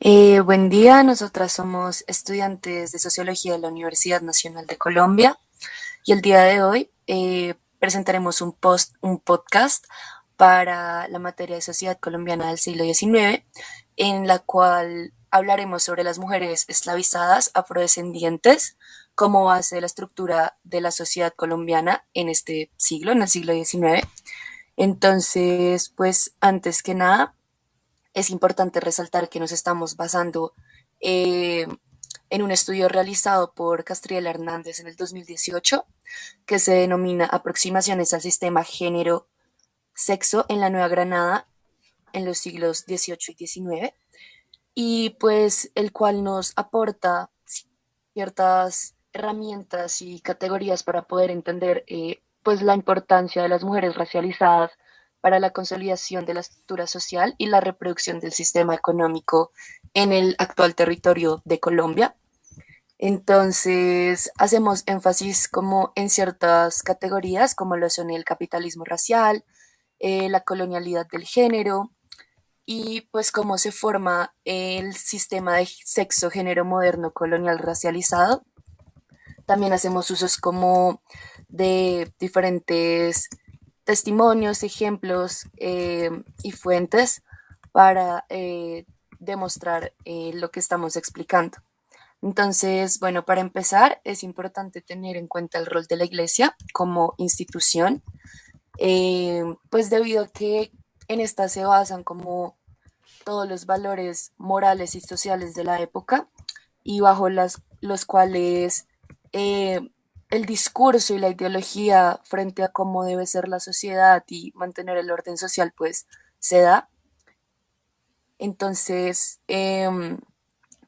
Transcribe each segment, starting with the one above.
Buen día, nosotras somos estudiantes de Sociología de la Universidad Nacional de Colombia y el día de hoy presentaremos un podcast para la materia de Sociedad Colombiana del siglo XIX, en la cual hablaremos sobre las mujeres esclavizadas afrodescendientes como base de la estructura de la sociedad colombiana en este siglo, en el siglo XIX. Entonces, pues antes que nada, es importante resaltar que nos estamos basando eh, en un estudio realizado por Castriel Hernández en el 2018, que se denomina Aproximaciones al sistema género-sexo en la Nueva Granada en los siglos XVIII y XIX, y pues el cual nos aporta ciertas herramientas y categorías para poder entender pues la importancia de las mujeres racializadas para la consolidación de la estructura social y la reproducción del sistema económico en el actual territorio de Colombia. Entonces, hacemos énfasis como en ciertas categorías, como lo son el capitalismo racial, la colonialidad del género y pues cómo se forma el sistema de sexo género moderno colonial racializado. También hacemos usos como de diferentes testimonios, ejemplos y fuentes para demostrar lo que estamos explicando. Entonces, bueno, para empezar, es importante tener en cuenta el rol de la Iglesia como institución, pues debido a que en esta se basan como todos los valores morales y sociales de la época y bajo los cuales eh, el discurso y la ideología frente a cómo debe ser la sociedad y mantener el orden social pues se da. Entonces,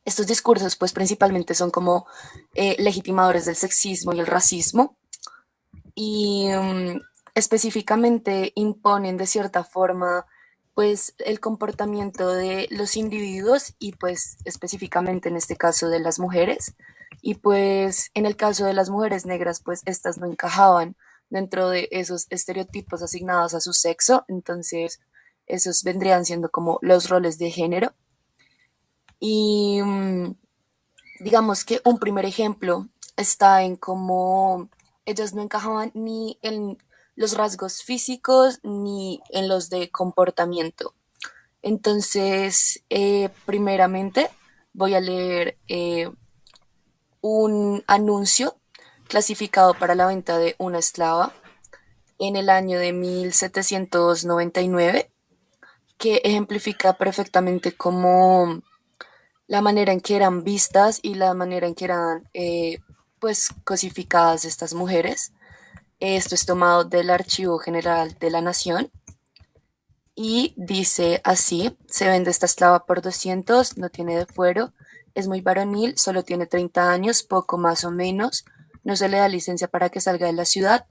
estos discursos pues principalmente son como legitimadores del sexismo y el racismo y específicamente imponen de cierta forma pues el comportamiento de los individuos y pues específicamente en este caso de las mujeres y pues en el caso de las mujeres negras pues estas no encajaban dentro de esos estereotipos asignados a su sexo, entonces esos vendrían siendo como los roles de género y digamos que un primer ejemplo está en cómo ellas no encajaban ni en los rasgos físicos ni en los de comportamiento. Entonces, primeramente voy a leer un anuncio clasificado para la venta de una esclava en el año de 1799, que ejemplifica perfectamente cómo la manera en que eran vistas y la manera en que eran pues cosificadas estas mujeres. Esto es tomado del Archivo General de la Nación y dice así: se vende esta esclava por 200, no tiene de fuero, es muy varonil, solo tiene 30 años, poco más o menos, no se le da licencia para que salga de la ciudad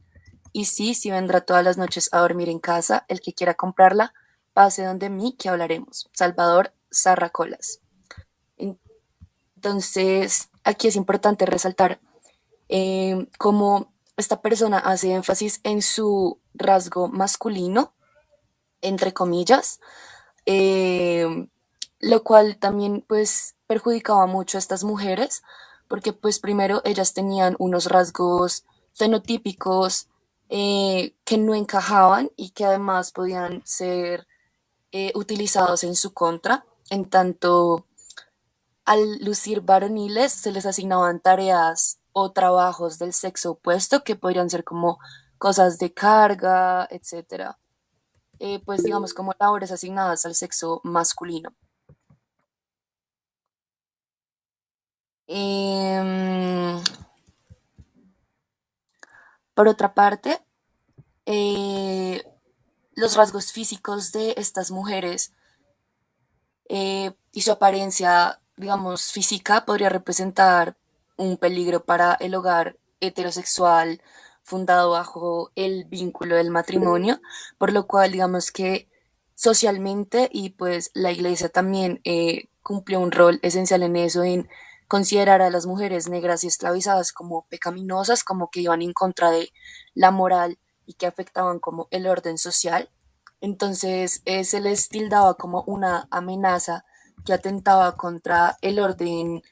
y sí, sí vendrá todas las noches a dormir en casa, el que quiera comprarla, pase donde mí que hablaremos. Salvador Sarracolas. Entonces, aquí es importante resaltar cómo esta persona hace énfasis en su rasgo masculino, entre comillas, eh, lo cual también pues perjudicaba mucho a estas mujeres, porque pues primero ellas tenían unos rasgos fenotípicos que no encajaban y que además podían ser utilizados en su contra, en tanto al lucir varoniles se les asignaban tareas o trabajos del sexo opuesto que podrían ser como cosas de carga, etcétera. Pues digamos como labores asignadas al sexo masculino. Em, por otra parte, eh, los rasgos físicos de estas mujeres y su apariencia, digamos, física podría representar un peligro para el hogar heterosexual fundado bajo el vínculo del matrimonio, por lo cual digamos que socialmente y pues la iglesia también cumplió un rol esencial en eso, en considerar a las mujeres negras y esclavizadas como pecaminosas, como que iban en contra de la moral y que afectaban como el orden social. Entonces se les tildaba como una amenaza que atentaba contra el orden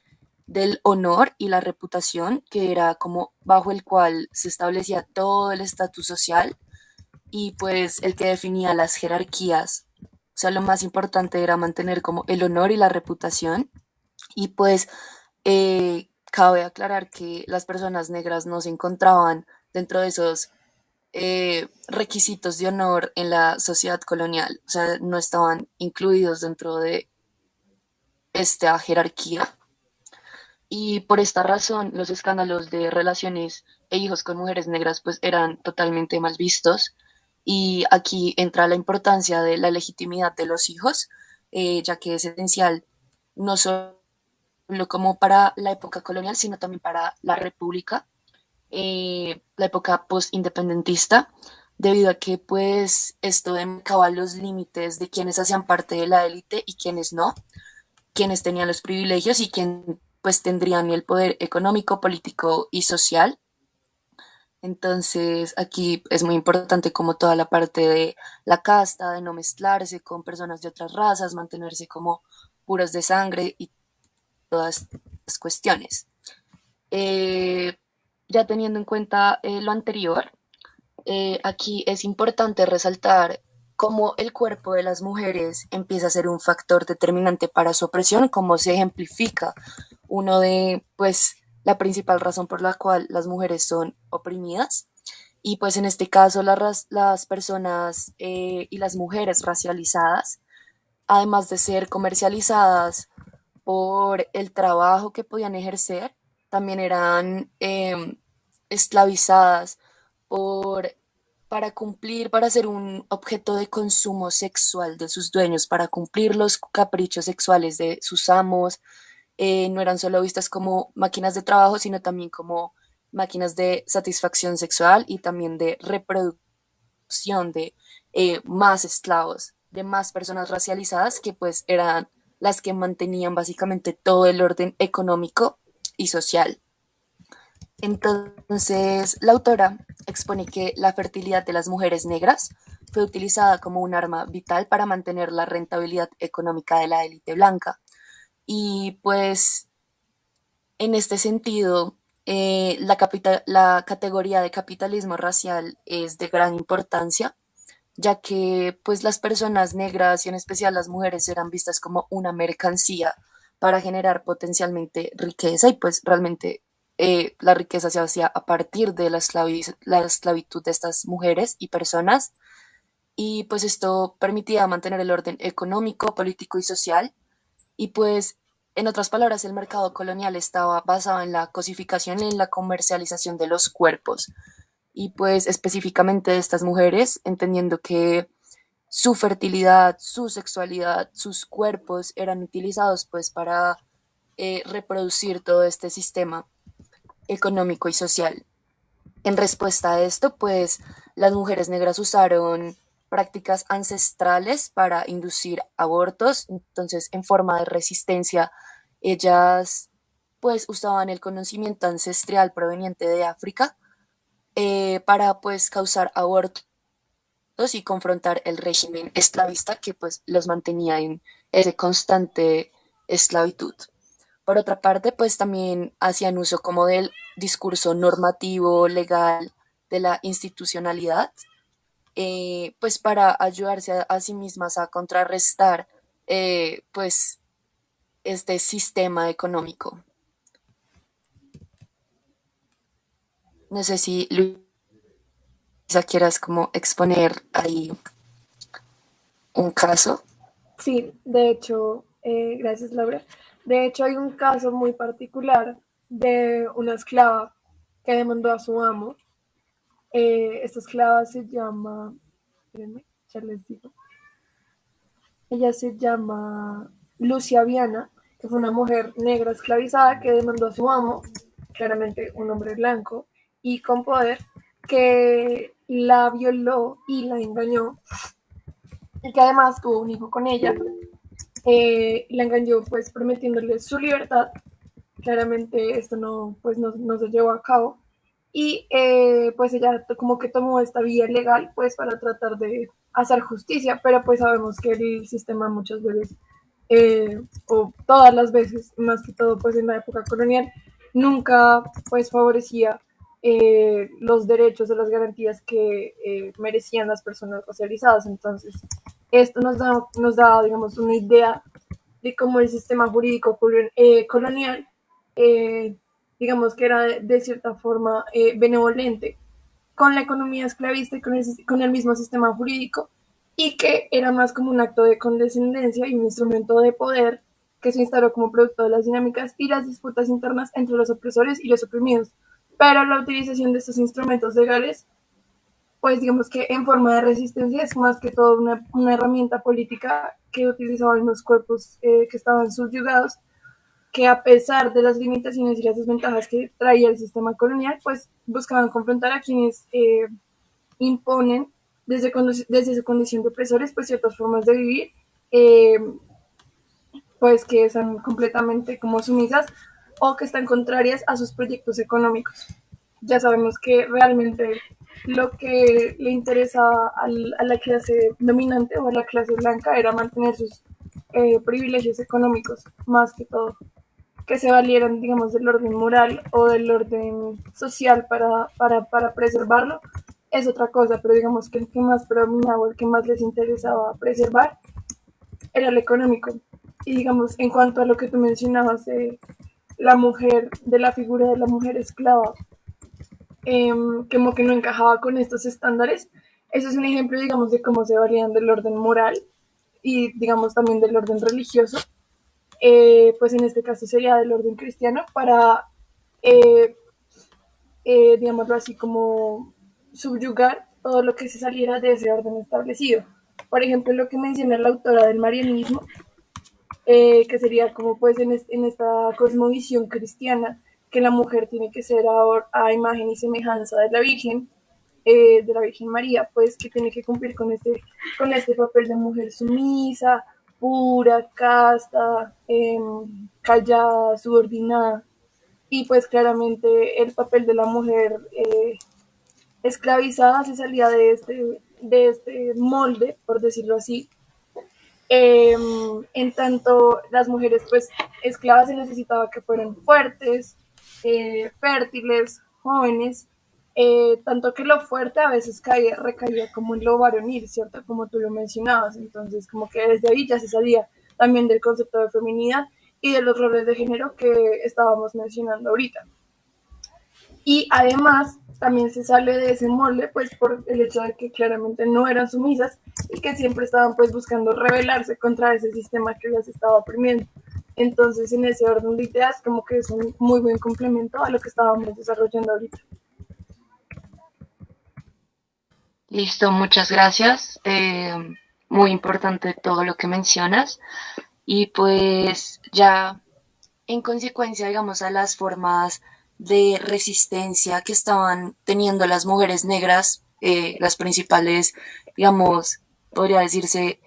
del honor y la reputación, que era como bajo el cual se establecía todo el estatus social y pues el que definía las jerarquías. O sea, lo más importante era mantener como el honor y la reputación y pues cabe aclarar que las personas negras no se encontraban dentro de esos requisitos de honor en la sociedad colonial, o sea, no estaban incluidos dentro de esta jerarquía. Y por esta razón, los escándalos de relaciones e hijos con mujeres negras pues eran totalmente mal vistos. Y aquí entra la importancia de la legitimidad de los hijos, ya que es esencial no solo como para la época colonial, sino también para la república, la época post-independentista, debido a que pues esto demarcaba los límites de quienes hacían parte de la élite y quienes no, quienes tenían los privilegios y quienes pues tendrían el poder económico, político y social. Entonces aquí es muy importante como toda la parte de la casta, de no mezclarse con personas de otras razas, mantenerse como puros de sangre y todas las cuestiones. Eh, ya teniendo en cuenta lo anterior, aquí es importante resaltar cómo el cuerpo de las mujeres empieza a ser un factor determinante para su opresión, como se ejemplifica uno de, pues, la principal razón por la cual las mujeres son oprimidas. Y pues en este caso las personas y las mujeres racializadas, además de ser comercializadas por el trabajo que podían ejercer, también eran esclavizadas por, para cumplir, para ser un objeto de consumo sexual de sus dueños, para cumplir los caprichos sexuales de sus amos. No eran solo vistas como máquinas de trabajo, sino también como máquinas de satisfacción sexual y también de reproducción de más esclavos, de más personas racializadas que pues eran las que mantenían básicamente todo el orden económico y social. Entonces, la autora expone que la fertilidad de las mujeres negras fue utilizada como un arma vital para mantener la rentabilidad económica de la élite blanca. Y pues, en este sentido, la categoría de capitalismo racial es de gran importancia, ya que pues las personas negras y en especial las mujeres eran vistas como una mercancía para generar potencialmente riqueza y pues realmente la riqueza se hacía a partir de la esclavitud de estas mujeres y personas y pues esto permitía mantener el orden económico, político y social y pues en otras palabras el mercado colonial estaba basado en la cosificación y en la comercialización de los cuerpos y pues específicamente de estas mujeres, entendiendo que su fertilidad, su sexualidad, sus cuerpos eran utilizados pues para reproducir todo este sistema económico y social. En respuesta a esto, pues las mujeres negras usaron prácticas ancestrales para inducir abortos, entonces en forma de resistencia, ellas pues usaban el conocimiento ancestral proveniente de África para pues causar abortos y confrontar el régimen esclavista que pues los mantenía en ese constante esclavitud. Por otra parte, pues también hacían uso como del discurso normativo, legal, de la institucionalidad, pues para ayudarse a sí mismas a contrarrestar pues este sistema económico. No sé si Luisa quieras como exponer ahí un caso. Sí, de hecho, gracias Laura. De hecho, hay un caso muy particular de una esclava que demandó a su amo. Esta esclava se llama, espérenme, ya les digo, ella se llama Lucia Viana, que fue una mujer negra esclavizada que demandó a su amo, claramente un hombre blanco y con poder, que la violó y la engañó y que además tuvo un hijo con ella. La engañó pues prometiéndole su libertad. Claramente esto no, pues no se llevó a cabo. Y pues ella como que tomó esta vía legal pues para tratar de hacer justicia, pero pues sabemos que el sistema muchas veces o todas las veces, más que todo pues en la época colonial, nunca pues favorecía los derechos o las garantías que merecían las personas racializadas. Entonces, esto nos da, digamos, una idea de cómo el sistema jurídico colonial, eh, digamos que era de cierta forma benevolente con la economía esclavista y con el mismo sistema jurídico, y que era más como un acto de condescendencia y un instrumento de poder que se instaló como producto de las dinámicas y las disputas internas entre los opresores y los oprimidos. Pero la utilización de estos instrumentos legales, pues digamos que en forma de resistencia, es más que todo una herramienta política que utilizaban los cuerpos que estaban subyugados, que a pesar de las limitaciones y las desventajas que traía el sistema colonial, pues buscaban confrontar a quienes imponen desde su condición de opresores pues ciertas formas de vivir, eh, pues que son completamente como sumisas o que están contrarias a sus proyectos económicos. Ya sabemos que realmente lo que le interesaba a la clase dominante o a la clase blanca era mantener sus privilegios económicos, más que todo, que se valieran, digamos, del orden moral o del orden social para preservarlo, es otra cosa, pero digamos que el que más predominaba o el que más les interesaba preservar era el económico. Y digamos, en cuanto a lo que tú mencionabas de la mujer, de la figura de la mujer esclava, como que no encajaba con estos estándares, eso es un ejemplo, digamos, de cómo se valían del orden moral y, digamos, también del orden religioso, pues en este caso sería del orden cristiano, para, eh, digámoslo así, como subyugar todo lo que se saliera de ese orden establecido. Por ejemplo, lo que menciona la autora del marianismo, que sería como pues en esta cosmovisión cristiana, que la mujer tiene que ser a imagen y semejanza de la Virgen María, pues que tiene que cumplir con este papel de mujer sumisa, pura, casta, callada, subordinada, y pues claramente el papel de la mujer esclavizada se salía de este molde, por decirlo así. En tanto, las mujeres pues esclavas se necesitaba que fueran fuertes, fértiles, jóvenes, tanto que lo fuerte a veces recaía como en lo varonil, ¿cierto? Como tú lo mencionabas. Entonces, como que desde ahí ya se salía también del concepto de feminidad y de los roles de género que estábamos mencionando ahorita. Y además también se sale de ese molde pues por el hecho de que claramente no eran sumisas y que siempre estaban pues buscando rebelarse contra ese sistema que las estaba oprimiendo. Entonces, en ese orden de ideas, como que es un muy buen complemento a lo que estábamos desarrollando ahorita. Listo, muchas gracias. Muy importante todo lo que mencionas. Y pues ya en consecuencia, digamos, a las formas de resistencia que estaban teniendo las mujeres negras, las principales, digamos, podría decirse,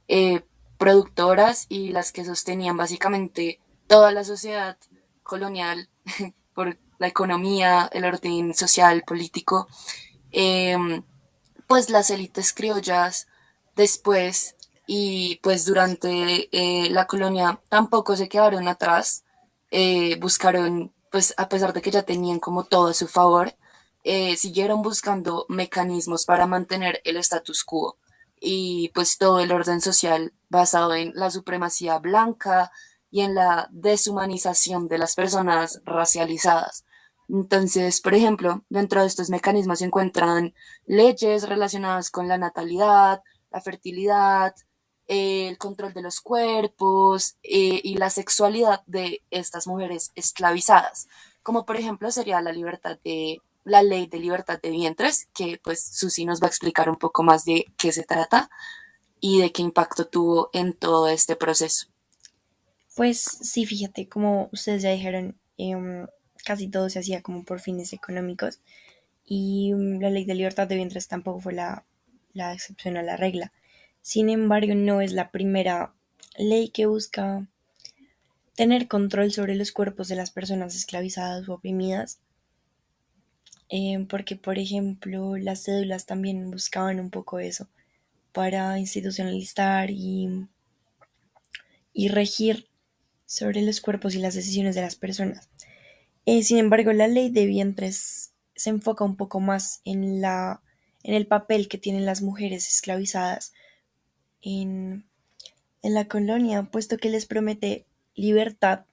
eh, productoras y las que sostenían básicamente toda la sociedad colonial por la economía, el orden social, político, eh, pues las élites criollas después y pues durante la colonia tampoco se quedaron atrás, buscaron, pues a pesar de que ya tenían como todo a su favor, siguieron buscando mecanismos para mantener el status quo y pues todo el orden social basado en la supremacía blanca y en la deshumanización de las personas racializadas. Entonces, por ejemplo, dentro de estos mecanismos se encuentran leyes relacionadas con la natalidad, la fertilidad, el control de los cuerpos y la sexualidad de estas mujeres esclavizadas, como por ejemplo sería la ley de libertad de vientres, que pues Susi nos va a explicar un poco más de qué se trata y de qué impacto tuvo en todo este proceso. Pues sí, fíjate, como ustedes ya dijeron, casi todo se hacía como por fines económicos y la ley de libertad de vientres tampoco fue la excepción a la regla. Sin embargo, no es la primera ley que busca tener control sobre los cuerpos de las personas esclavizadas o oprimidas, porque, por ejemplo, las cédulas también buscaban un poco eso para institucionalizar y regir sobre los cuerpos y las decisiones de las personas. Sin embargo, la ley de vientres se enfoca un poco más en el papel que tienen las mujeres esclavizadas en, en la colonia, puesto que les promete libertad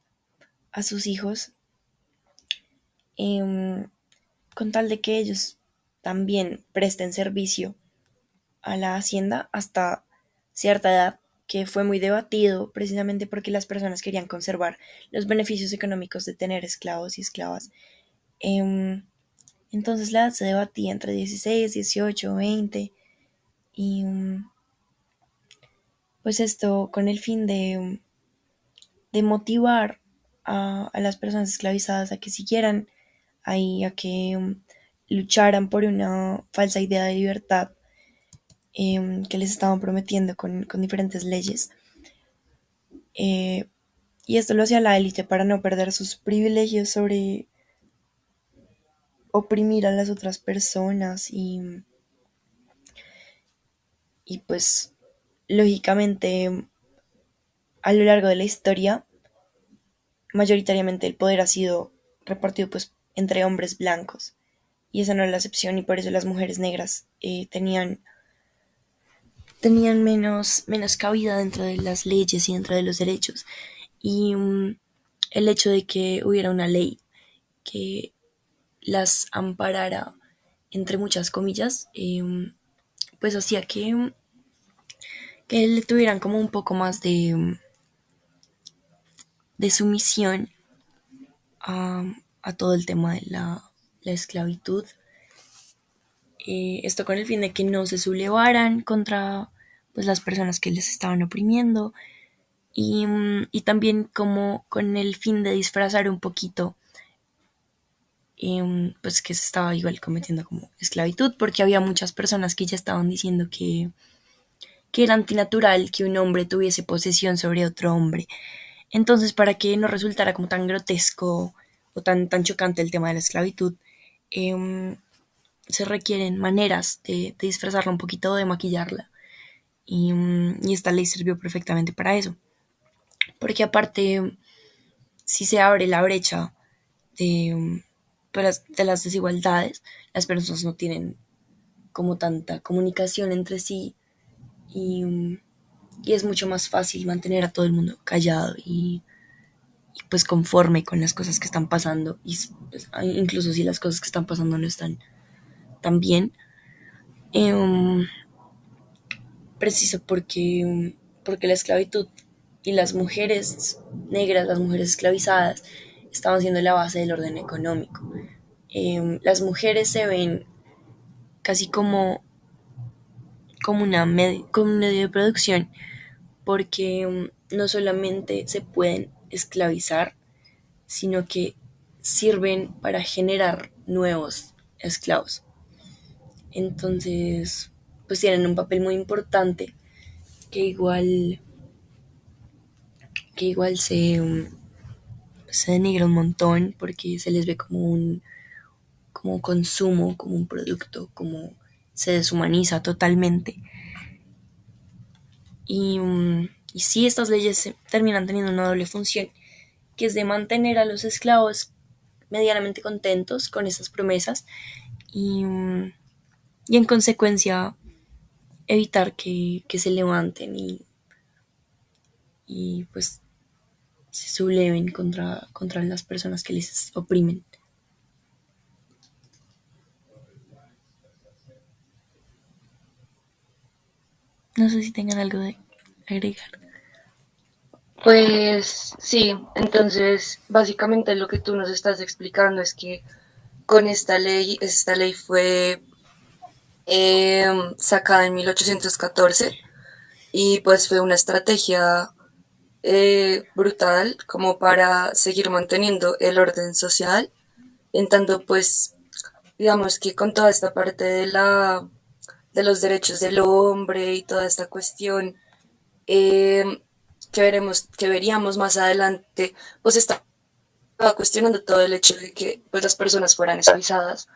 a sus hijos, em, con tal de que ellos también presten servicio a la hacienda hasta cierta edad, que fue muy debatido precisamente porque las personas querían conservar los beneficios económicos de tener esclavos y esclavas. Em, entonces la edad se debatía entre 16, 18, 20 y pues esto con el fin de motivar a las personas esclavizadas a que siguieran ahí, a que lucharan por una falsa idea de libertad que les estaban prometiendo con diferentes leyes. Eh, y esto lo hacía la élite para no perder sus privilegios sobre oprimir a las otras personas y pues lógicamente a lo largo de la historia mayoritariamente el poder ha sido repartido pues entre hombres blancos y esa no es la excepción y por eso las mujeres negras tenían menos cabida dentro de las leyes y dentro de los derechos. Y el hecho de que hubiera una ley que las amparara, entre muchas comillas, pues hacía que le tuvieran como un poco más de sumisión a, a todo el tema de la esclavitud. Esto con el fin de que no se sublevaran contra pues, las personas que les estaban oprimiendo y también como con el fin de disfrazar un poquito pues que se estaba igual cometiendo como esclavitud, porque había muchas personas que ya estaban diciendo que era antinatural que un hombre tuviese posesión sobre otro hombre. Entonces, para que no resultara como tan grotesco o tan chocante el tema de la esclavitud, eh, se requieren maneras de disfrazarla un poquito, de maquillarla. Y esta ley sirvió perfectamente para eso. Porque aparte, si se abre la brecha de, de las desigualdades, las personas no tienen como tanta comunicación entre sí y, y es mucho más fácil mantener a todo el mundo callado y pues conforme con las cosas que están pasando y pues, incluso si las cosas que están pasando no están tan bien, eh, preciso porque la esclavitud y las mujeres negras, las mujeres esclavizadas, estaban siendo la base del orden económico. Las mujeres se ven casi como un medio de producción porque no solamente se pueden esclavizar, sino que sirven para generar nuevos esclavos. Entonces, pues tienen un papel muy importante que igual, que igual se denigra un montón porque se les ve como consumo, como un producto, como se deshumaniza totalmente. Y sí, estas leyes terminan teniendo una doble función, que es de mantener a los esclavos medianamente contentos con estas promesas y en consecuencia evitar que se levanten y pues se subleven contra las personas que les oprimen. No sé si tengan algo de agregar. Pues sí, entonces básicamente lo que tú nos estás explicando es que con esta ley fue sacada en 1814 y pues fue una estrategia brutal como para seguir manteniendo el orden social, en tanto pues digamos que con toda esta parte de los derechos del hombre y toda esta cuestión eh, que veríamos más adelante, pues estaba cuestionando todo el hecho de que pues las personas fueran esclavizadas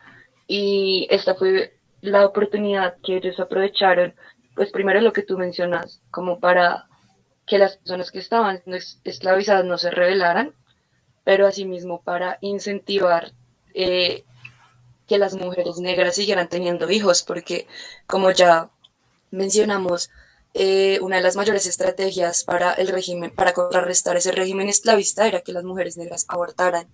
y esta fue la oportunidad que ellos aprovecharon, pues primero lo que tú mencionas, como para que las personas que estaban siendo esclavizadas no se rebelaran, pero asimismo para incentivar eh, que las mujeres negras siguieran teniendo hijos, porque como ya mencionamos, una de las mayores estrategias para el régimen, para contrarrestar ese régimen esclavista era que las mujeres negras abortaran.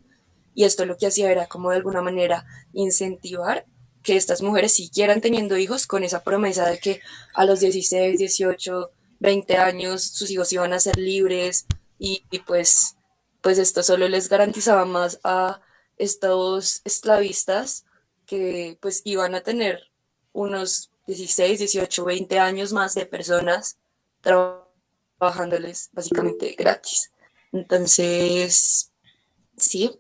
Y esto lo que hacía era como de alguna manera incentivar que estas mujeres siguieran teniendo hijos con esa promesa de que a los 16, 18, 20 años sus hijos iban a ser libres y pues esto solo les garantizaba más a estos esclavistas que pues iban a tener unos 16, 18, 20 años más de personas trabajándoles básicamente gratis. Entonces, sí.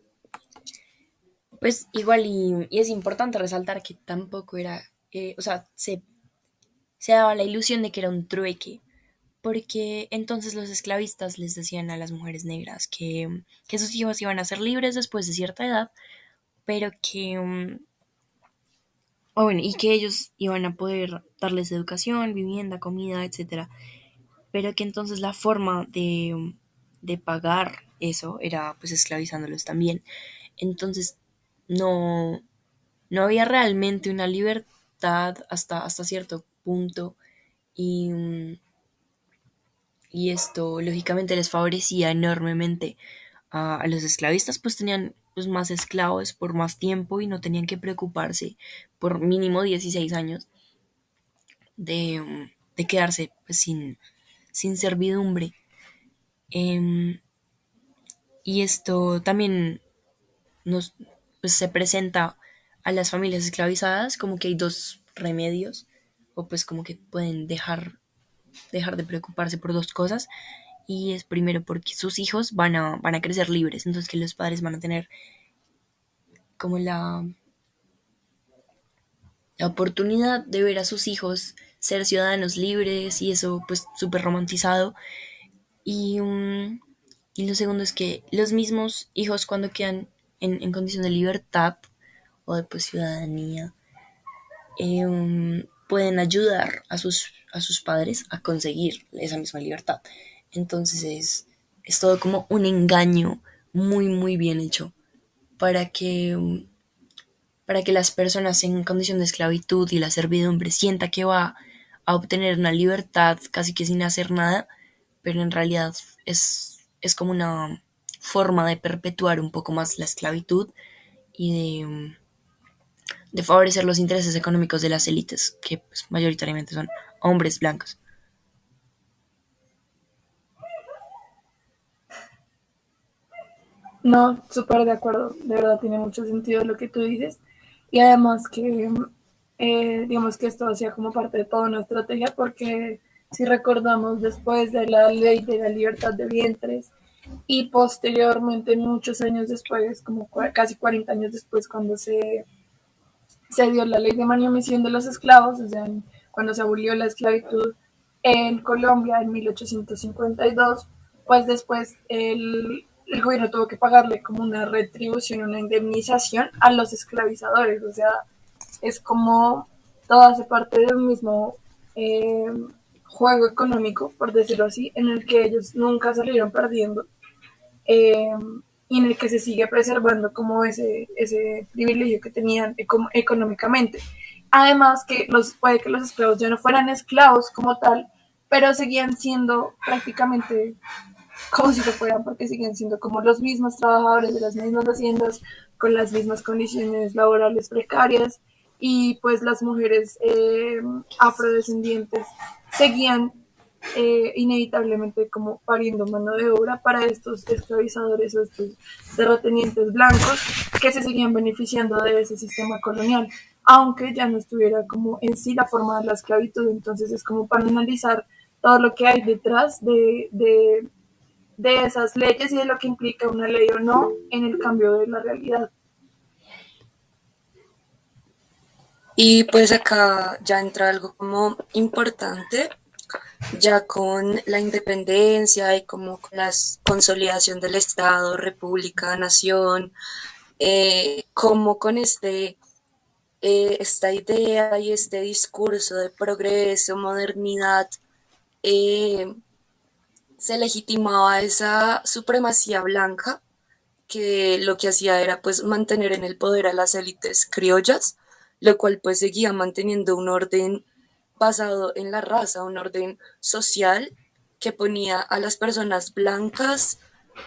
Pues igual y es importante resaltar que tampoco era, o sea, se daba la ilusión de que era un trueque, porque entonces los esclavistas les decían a las mujeres negras que sus hijos iban a ser libres después de cierta edad, pero que, o bueno, y que ellos iban a poder darles educación, vivienda, comida, etcétera, pero que entonces la forma de pagar eso era pues esclavizándolos también. Entonces no, no había realmente una libertad hasta cierto punto y, y esto lógicamente les favorecía enormemente a los esclavistas, pues tenían pues, más esclavos por más tiempo y no tenían que preocuparse por mínimo 16 años de quedarse pues, sin servidumbre. Em, y esto también nos pues, se presenta a las familias esclavizadas como que hay dos remedios o pues como que pueden dejar de preocuparse por dos cosas y es primero porque sus hijos van a crecer libres, entonces que los padres van a tener como la oportunidad de ver a sus hijos ser ciudadanos libres y eso pues súper romantizado y, y lo segundo es que los mismos hijos cuando quedan en condición de libertad o de pues, ciudadanía pueden ayudar a sus padres a conseguir esa misma libertad. Entonces es todo como un engaño muy, muy bien hecho para para que las personas en condición de esclavitud y la servidumbre sienta que va a obtener una libertad casi que sin hacer nada, pero en realidad es como una forma de perpetuar un poco más la esclavitud y de favorecer los intereses económicos de las élites, que pues, mayoritariamente son hombres blancos. No, súper de acuerdo, de verdad tiene mucho sentido lo que tú dices. Y además que, digamos que esto hacía como parte de toda una estrategia, porque si recordamos después de la ley de la libertad de vientres y posteriormente, muchos años después, como casi 40 años después, cuando se dio la ley de manutención de los esclavos, o sea, cuando se abolió la esclavitud en Colombia en 1852, pues después el gobierno tuvo que pagarle como una retribución, una indemnización a los esclavizadores, o sea, es como todo hace parte del mismo eh, juego económico, por decirlo así, en el que ellos nunca salieron perdiendo eh, y en el que se sigue preservando como ese privilegio que tenían económicamente. Además que puede que los esclavos ya no fueran esclavos como tal, pero seguían siendo prácticamente como si lo fueran, porque siguen siendo como los mismos trabajadores de las mismas haciendas, con las mismas condiciones laborales precarias, y pues las mujeres afrodescendientes seguían inevitablemente como pariendo mano de obra para estos esclavizadores o estos terratenientes blancos que se seguían beneficiando de ese sistema colonial, aunque ya no estuviera como en sí la forma de la esclavitud. Entonces es como para analizar todo lo que hay detrás de esas leyes y de lo que implica una ley o no en el cambio de la realidad. Y pues acá ya entra algo como importante, ya con la independencia y como con la consolidación del Estado, República, Nación, como con esta idea y este discurso de progreso, modernidad, eh, se legitimaba esa supremacía blanca que lo que hacía era pues mantener en el poder a las élites criollas, lo cual pues seguía manteniendo un orden basado en la raza, un orden social que ponía a las personas blancas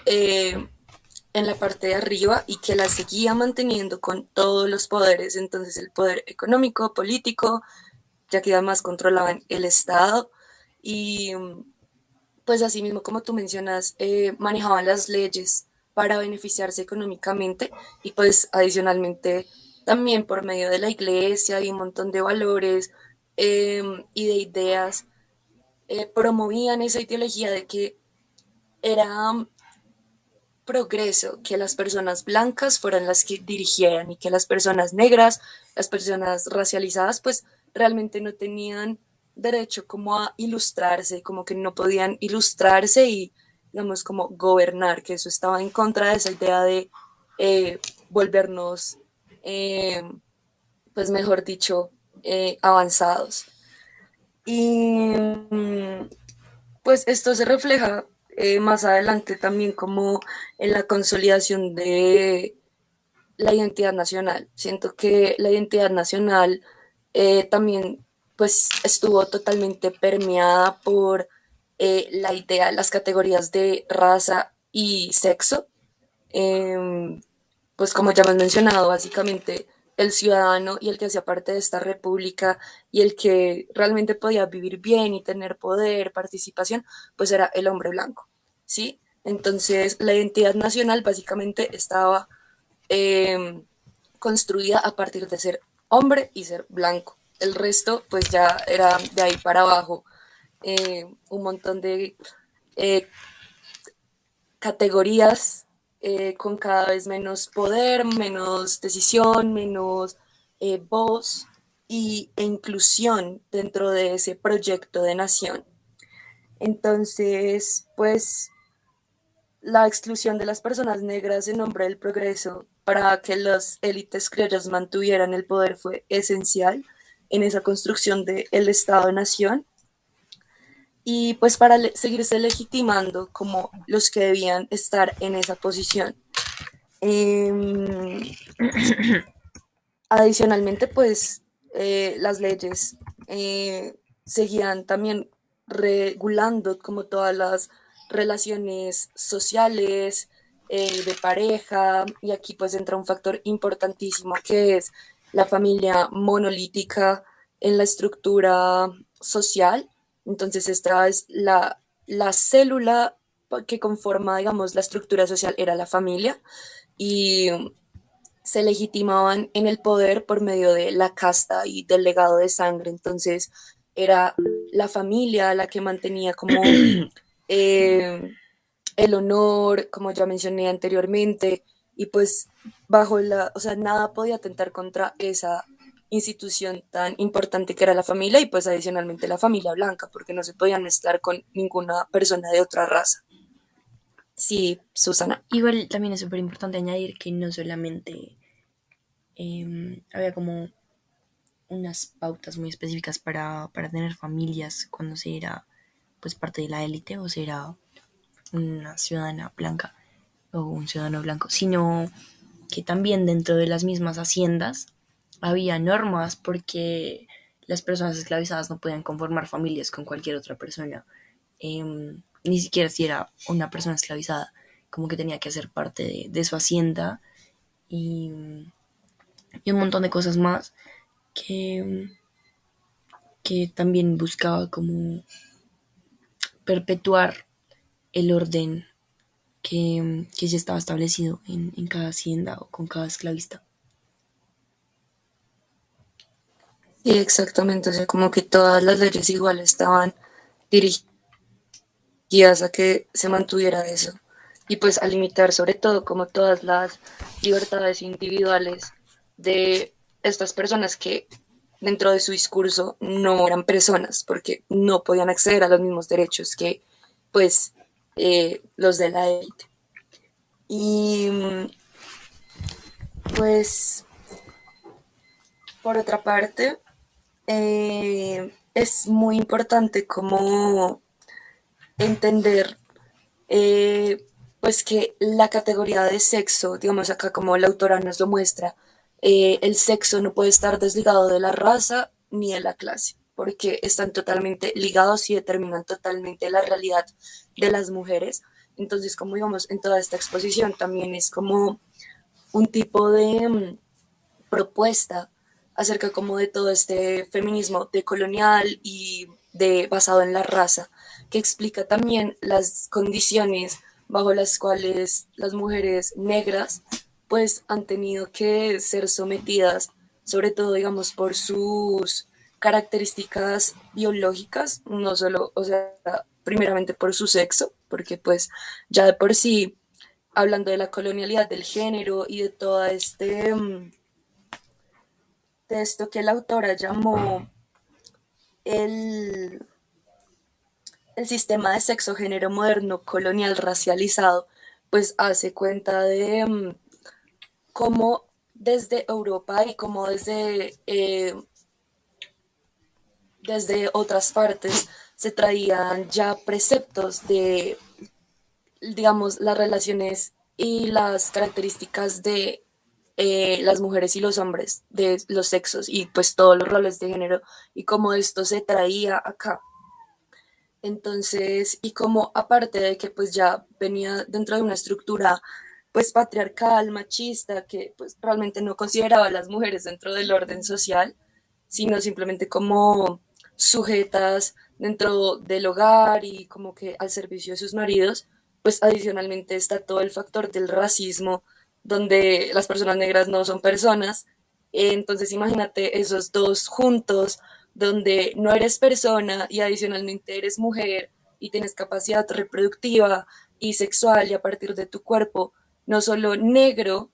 eh, en la parte de arriba y que las seguía manteniendo con todos los poderes, entonces el poder económico, político, ya que además controlaban el Estado y pues así mismo como tú mencionas, manejaban las leyes para beneficiarse económicamente y pues adicionalmente también por medio de la iglesia y un montón de valores y de ideas, promovían esa ideología de que era progreso que las personas blancas fueran las que dirigieran y que las personas negras, las personas racializadas, pues realmente no tenían derecho como a ilustrarse, como que no podían ilustrarse y, digamos, como gobernar, que eso estaba en contra de esa idea de volvernos, eh, pues mejor dicho, avanzados. Y pues esto se refleja más adelante también como en la consolidación de la identidad nacional. Siento que la identidad nacional también pues estuvo totalmente permeada por la idea, las categorías de raza y sexo. Eh, pues como ya hemos mencionado, básicamente el ciudadano y el que hacía parte de esta república y el que realmente podía vivir bien y tener poder, participación, pues era el hombre blanco, ¿sí? Entonces la identidad nacional básicamente estaba eh, construida a partir de ser hombre y ser blanco. El resto pues ya era de ahí para abajo un montón de eh, categorías con cada vez menos poder, menos decisión, menos voz e inclusión dentro de ese proyecto de nación. Entonces, pues la exclusión de las personas negras en nombre del progreso para que las élites criollas mantuvieran el poder fue esencial en esa construcción del Estado-Nación y pues para seguirse legitimando como los que debían estar en esa posición. Eh, Adicionalmente, pues las leyes seguían también regulando como todas las relaciones sociales, de pareja, y aquí pues entra un factor importantísimo que es la familia monolítica en la estructura social. Entonces esta es la célula que conforma, digamos, la estructura social era la familia y se legitimaban en el poder por medio de la casta y del legado de sangre. Entonces era la familia la que mantenía como eh, el honor, como ya mencioné anteriormente, y pues bajo o sea, nada podía atentar contra esa institución tan importante que era la familia y pues adicionalmente la familia blanca, porque no se podían mezclar con ninguna persona de otra raza. Sí, Susana. Igual también es súper importante añadir que no solamente había como unas pautas muy específicas para tener familias cuando se era pues parte de la élite o se era una ciudadana blanca o un ciudadano blanco, sino que también dentro de las mismas haciendas había normas porque las personas esclavizadas no podían conformar familias con cualquier otra persona, ni siquiera si era una persona esclavizada, como que tenía que hacer parte de su hacienda y, y un montón de cosas más que, que también buscaba como perpetuar el orden que ya estaba establecido en cada hacienda o con cada esclavista. Sí, exactamente. O sea, como que todas las leyes igual estaban dirigidas a que se mantuviera eso. Y pues a limitar sobre todo como todas las libertades individuales de estas personas que dentro de su discurso no eran personas, porque no podían acceder a los mismos derechos que pues los de la élite. Y pues por otra parte, es muy importante como entender eh, pues que la categoría de sexo, digamos acá como la autora nos lo muestra, el sexo no puede estar desligado de la raza ni de la clase, porque están totalmente ligados y determinan totalmente la realidad de las mujeres. Entonces, como digamos, en toda esta exposición también es como un tipo de propuesta acerca como de todo este feminismo decolonial y de basado en la raza, que explica también las condiciones bajo las cuales las mujeres negras pues han tenido que ser sometidas, sobre todo digamos por sus características biológicas, no solo, o sea, primeramente por su sexo, porque pues ya de por sí, hablando de la colonialidad del género y de todo este de esto que la autora llamó el, el sistema de sexo-género moderno colonial racializado, pues hace cuenta de cómo desde Europa y cómo desde otras partes se traían ya preceptos de, digamos, las relaciones y las características de las mujeres y los hombres, de los sexos y pues todos los roles de género y cómo esto se traía acá. Entonces, y como aparte de que pues ya venía dentro de una estructura pues patriarcal, machista, que pues realmente no consideraba a las mujeres dentro del orden social, sino simplemente como sujetas dentro del hogar y como que al servicio de sus maridos, pues adicionalmente está todo el factor del racismo, donde las personas negras no son personas. Entonces imagínate esos dos juntos, donde no eres persona y adicionalmente eres mujer y tienes capacidad reproductiva y sexual y a partir de tu cuerpo, no solo negro,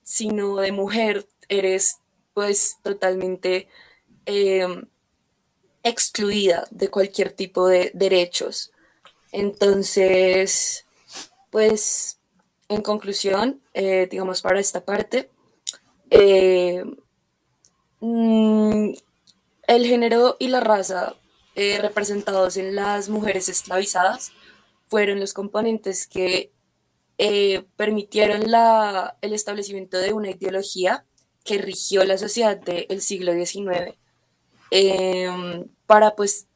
sino de mujer, eres pues totalmente eh, excluida de cualquier tipo de derechos. Entonces, pues, en conclusión, digamos para esta parte, eh, mm, el género y la raza representados en las mujeres esclavizadas fueron los componentes que permitieron el establecimiento de una ideología que rigió la sociedad del siglo XIX para, pues,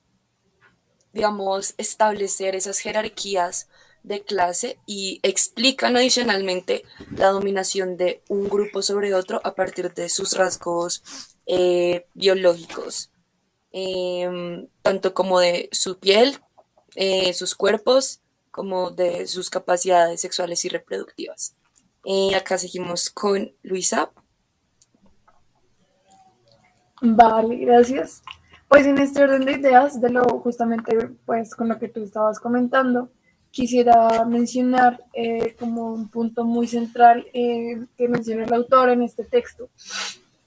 digamos, establecer esas jerarquías de clase y explican adicionalmente la dominación de un grupo sobre otro a partir de sus rasgos biológicos, tanto como de su piel, sus cuerpos, como de sus capacidades sexuales y reproductivas. Acá seguimos con Luisa. Vale, gracias. Pues en este orden de ideas, de lo justamente pues con lo que tú estabas comentando, quisiera mencionar como un punto muy central que menciona el autor en este texto,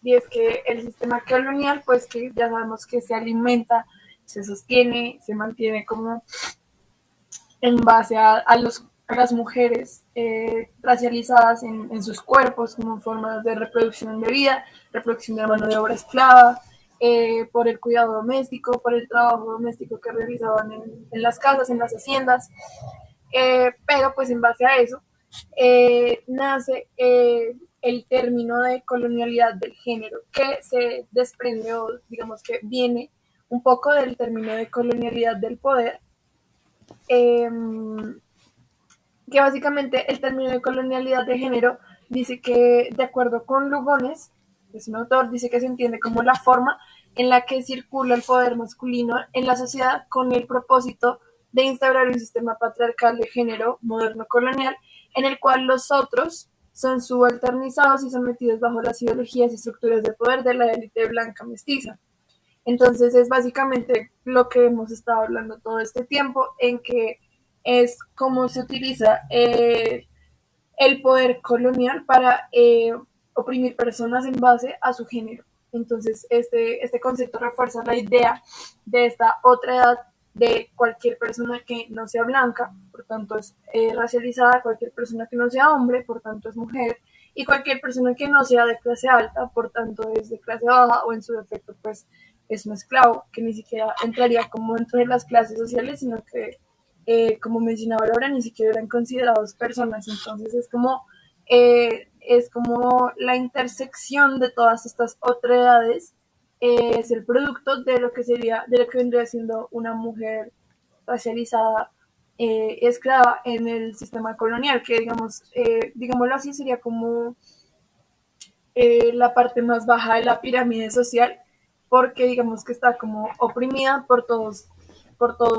y es que el sistema colonial, pues que ya sabemos que se alimenta, se sostiene, se mantiene como en base a las mujeres racializadas en sus cuerpos como formas de reproducción de vida, reproducción de mano de obra esclava, por el cuidado doméstico, por el trabajo doméstico que realizaban en las casas, en las haciendas, pero pues en base a eso nace el término de colonialidad del género, que se desprende o digamos que viene un poco del término de colonialidad del poder, eh, que básicamente el término de colonialidad de género dice que, de acuerdo con Lugones, que es un autor, dice que se entiende como la forma en la que circula el poder masculino en la sociedad con el propósito de instaurar un sistema patriarcal de género moderno colonial en el cual los otros son subalternizados y sometidos bajo las ideologías y estructuras de poder de la élite blanca mestiza. Entonces es básicamente lo que hemos estado hablando todo este tiempo, en que es cómo se utiliza el poder colonial para oprimir personas en base a su género. Entonces este concepto refuerza la idea de esta otra edad de cualquier persona que no sea blanca, por tanto es racializada, cualquier persona que no sea hombre, por tanto es mujer, y cualquier persona que no sea de clase alta, por tanto es de clase baja o en su defecto pues es un esclavo, que ni siquiera entraría como dentro de las clases sociales, sino que como mencionaba Laura, ni siquiera eran considerados personas. Entonces es como la intersección de todas estas otredades, es el producto de lo que sería, de lo que vendría siendo una mujer racializada, esclava en el sistema colonial, que digamos, digámoslo así, sería como la parte más baja de la pirámide social, porque digamos que está como oprimida por todos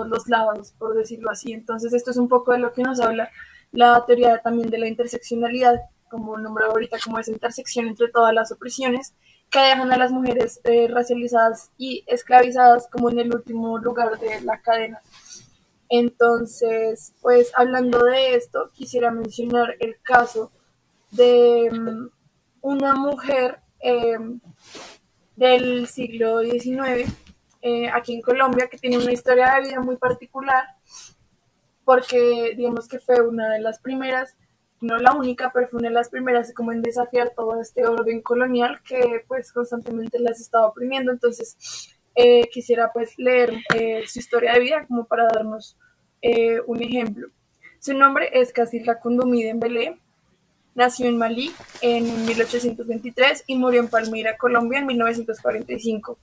los lados, por decirlo así. Entonces esto es un poco de lo que nos habla la teoría también de la interseccionalidad, como nombrado ahorita, como esa intersección entre todas las opresiones que dejan a las mujeres racializadas y esclavizadas como en el último lugar de la cadena. Entonces, pues hablando de esto, quisiera mencionar el caso de una mujer del siglo XIX aquí en Colombia que tiene una historia de vida muy particular porque digamos que fue una de las primeras, no la única, pero fue una de las primeras como en desafiar todo este orden colonial que pues constantemente las estaba oprimiendo. Entonces quisiera pues leer su historia de vida como para darnos un ejemplo. Su nombre es Casilda Cundumí Dembélé. Nació en Malí en 1823 y murió en Palmira, Colombia, en 1945.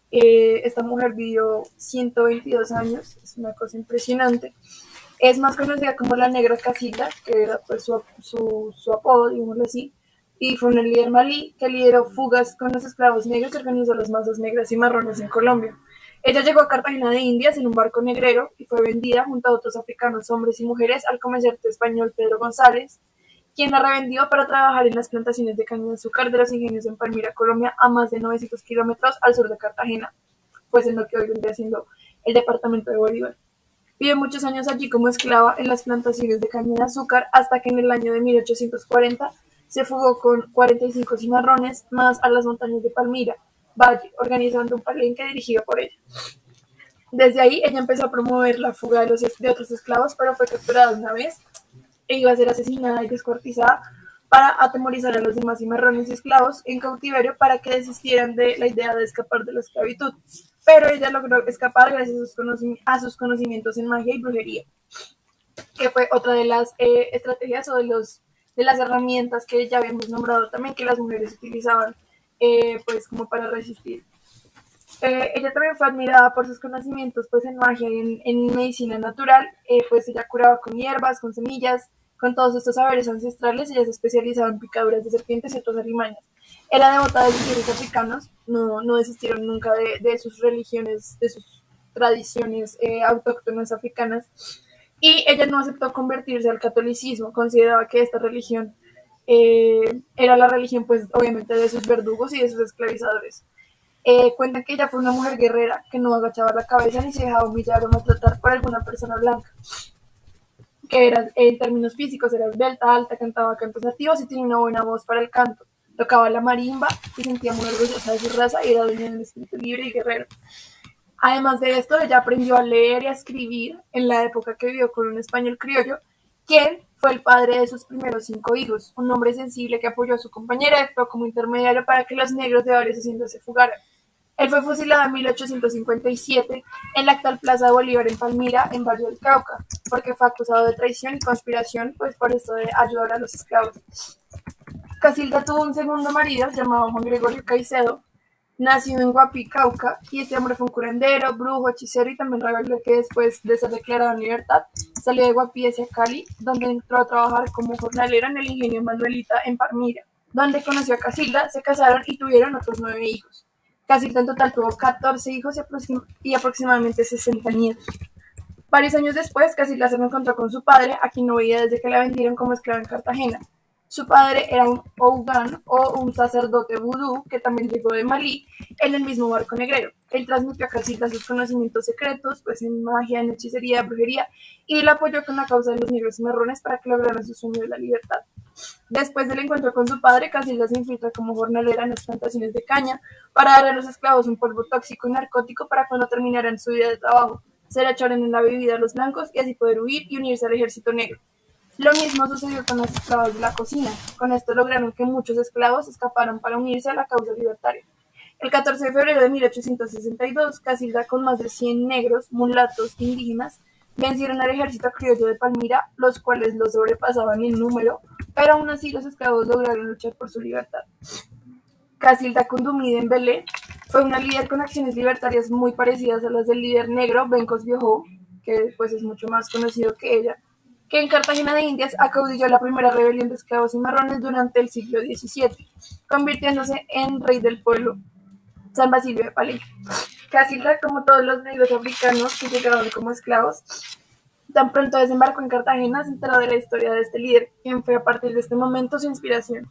Esta mujer vivió 122 años, es una cosa impresionante. Es más conocida como la Negra Casilda, que era pues su apodo, digámoslo así, y fue una líder malí que lideró fugas con los esclavos negros y organizó las masas negras y marrones en Colombia. Ella llegó a Cartagena de Indias en un barco negrero y fue vendida junto a otros africanos, hombres y mujeres, al comerciante español Pedro González, quien la revendió para trabajar en las plantaciones de caña de azúcar de los ingenios en Palmira, Colombia, a más de 900 kilómetros al sur de Cartagena, pues en lo que hoy vendría siendo el departamento de Bolívar. Vivió muchos años allí como esclava en las plantaciones de caña de azúcar hasta que en el año de 1840 se fugó con 45 cimarrones más a las montañas de Palmira, Valle, organizando un palenque dirigido por ella. Desde ahí ella empezó a promover la fuga de otros esclavos, pero fue capturada una vez e iba a ser asesinada y descuartizada para atemorizar a los demás cimarrones y esclavos en cautiverio para que desistieran de la idea de escapar de la esclavitud. Pero ella logró escapar gracias a sus conocimientos en magia y brujería, que fue otra de las estrategias o de las herramientas que ya habíamos nombrado también que las mujeres utilizaban pues como para resistir. Ella también fue admirada por sus conocimientos pues en magia y en medicina natural, pues ella curaba con hierbas, con semillas, con todos estos saberes ancestrales. Ella se especializaba en picaduras de serpientes y otros alimañas. Era devota de los dioses africanos, no desistieron nunca de sus religiones, de sus tradiciones autóctonas africanas, y ella no aceptó convertirse al catolicismo, consideraba que esta religión era la religión pues obviamente de sus verdugos y de sus esclavizadores. Cuentan que ella fue una mujer guerrera que no agachaba la cabeza ni se dejaba humillar o maltratar por alguna persona blanca, que era en términos físicos era esbelta, alta, cantaba cantos nativos y tenía una buena voz para el canto. Tocaba la marimba, se sentía muy orgullosa de su raza y era dueña de un espíritu libre y guerrero. Además de esto, ella aprendió a leer y a escribir en la época que vivió con un español criollo, quien fue el padre de sus primeros 5 hijos, un hombre sensible que apoyó a su compañera y actuó como intermediario para que los negros de varias haciendas se fugaran. Él fue fusilado en 1857 en la actual Plaza de Bolívar en Palmira, en Valle del Cauca, porque fue acusado de traición y conspiración, pues por esto de ayudar a los esclavos. Casilda tuvo un segundo marido llamado Juan Gregorio Caicedo, nacido en Guapí, Cauca, y este hombre fue un curandero, brujo, hechicero y también rebelde que después de ser declarado en libertad salió de Guapí hacia Cali, donde entró a trabajar como jornalero en el ingenio Manuelita en Palmira, donde conoció a Casilda, se casaron y tuvieron otros 9 hijos. Casilda en total tuvo 14 hijos y aproximadamente 60 nietos. Varios años después, Casilda se reencontró con su padre, a quien no veía desde que la vendieron como esclava en Cartagena. Su padre era un Ougán o un sacerdote vudú que también llegó de Malí en el mismo barco negrero. Él transmitió a Casilda sus conocimientos secretos, pues en magia, en hechicería, brujería, y la apoyó con la causa de los negros y marrones para que lograran su sueño de la libertad. Después del encuentro con su padre, Casilda se infiltra como jornalera en las plantaciones de caña para dar a los esclavos un polvo tóxico y narcótico para cuando terminaran su día de trabajo, se la echaran en la bebida a los blancos y así poder huir y unirse al ejército negro. Lo mismo sucedió con las esclavas de la cocina. Con esto lograron que muchos esclavos escaparan para unirse a la causa libertaria. El 14 de febrero de 1862, Casilda, con más de 100 negros, mulatos, indígenas, Vencieron al ejército criollo de Palmira, los cuales los sobrepasaban en número, pero aún así los esclavos lograron luchar por su libertad. Casilda Cundumí Dembélé fue una líder con acciones libertarias muy parecidas a las del líder negro Bencos Biojó, que pues es mucho más conocido que ella, que en Cartagena de Indias acaudilló la primera rebelión de esclavos y marrones durante el siglo XVII, convirtiéndose en rey del pueblo, San Basilio de Palenque. Casilda, como todos los negros africanos que llegaron como esclavos, tan pronto desembarcó en Cartagena, se enteró de la historia de este líder, quien fue a partir de este momento su inspiración.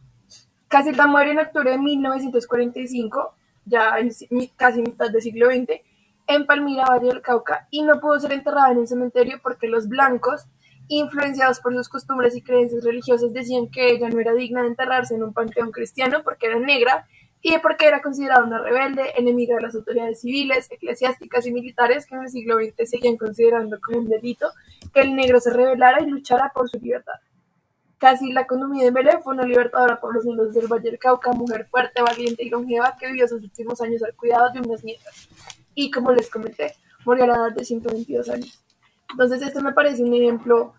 Casilda muere en octubre de 1945, ya en casi mitad del siglo XX, en Palmira, Valle del Cauca, y no pudo ser enterrada en un cementerio porque los blancos, influenciados por sus costumbres y creencias religiosas, decían que ella no era digna de enterrarse en un panteón cristiano porque era negra y porque era considerada una rebelde, enemiga de las autoridades civiles, eclesiásticas y militares que en el siglo XX seguían considerando como un delito que el negro se rebelara y luchara por su libertad. Casilda Cundumí Dembélé fue una libertadora por los mundos del Valle del Cauca, mujer fuerte, valiente y longeva que vivió sus últimos años al cuidado de unas nietas. Y como les comenté, murió a la edad de 122 años. Entonces, esto me parece un ejemplo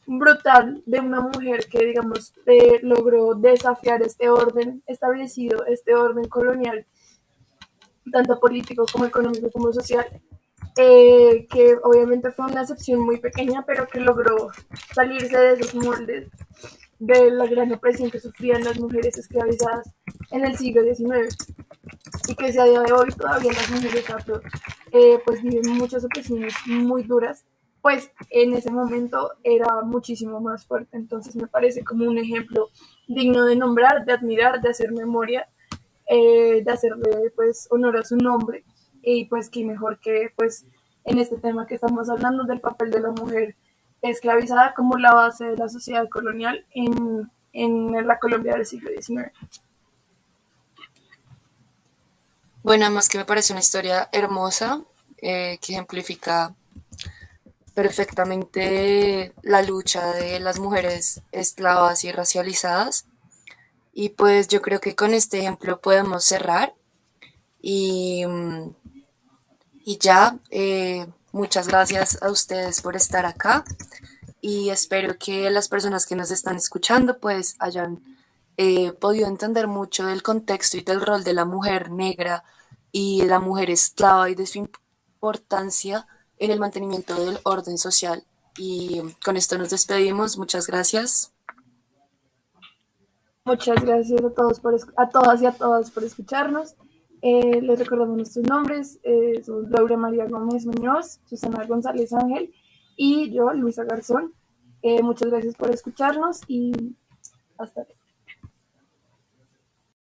brutal de una mujer que, digamos, logró desafiar este orden establecido, este orden colonial, tanto político como económico como social, que obviamente fue una excepción muy pequeña, pero que logró salirse de esos moldes de la gran opresión que sufrían las mujeres esclavizadas en el siglo XIX y que si a día de hoy todavía las mujeres afro pues viven muchas opresiones muy duras, pues en ese momento era muchísimo más fuerte. Entonces me parece como un ejemplo digno de nombrar, de admirar, de hacer memoria, de hacerle pues honor a su nombre y pues qué mejor que pues en este tema que estamos hablando del papel de la mujer esclavizada como la base de la sociedad colonial en la Colombia del siglo XIX. Bueno, además que me parece una historia hermosa que ejemplifica perfectamente la lucha de las mujeres esclavas y racializadas. Y pues yo creo que con este ejemplo podemos cerrar y, y ya, muchas gracias a ustedes por estar acá y espero que las personas que nos están escuchando pues hayan podido entender mucho del contexto y del rol de la mujer negra y de la mujer esclava y de su importancia en el mantenimiento del orden social. Y con esto nos despedimos. Muchas gracias. Muchas gracias a todos a todas y a todas por escucharnos. Les recordamos nuestros nombres. Somos Laura María Gómez Muñoz, Susana González Ángel y yo, Luisa Garzón. Muchas gracias por escucharnos y hasta luego.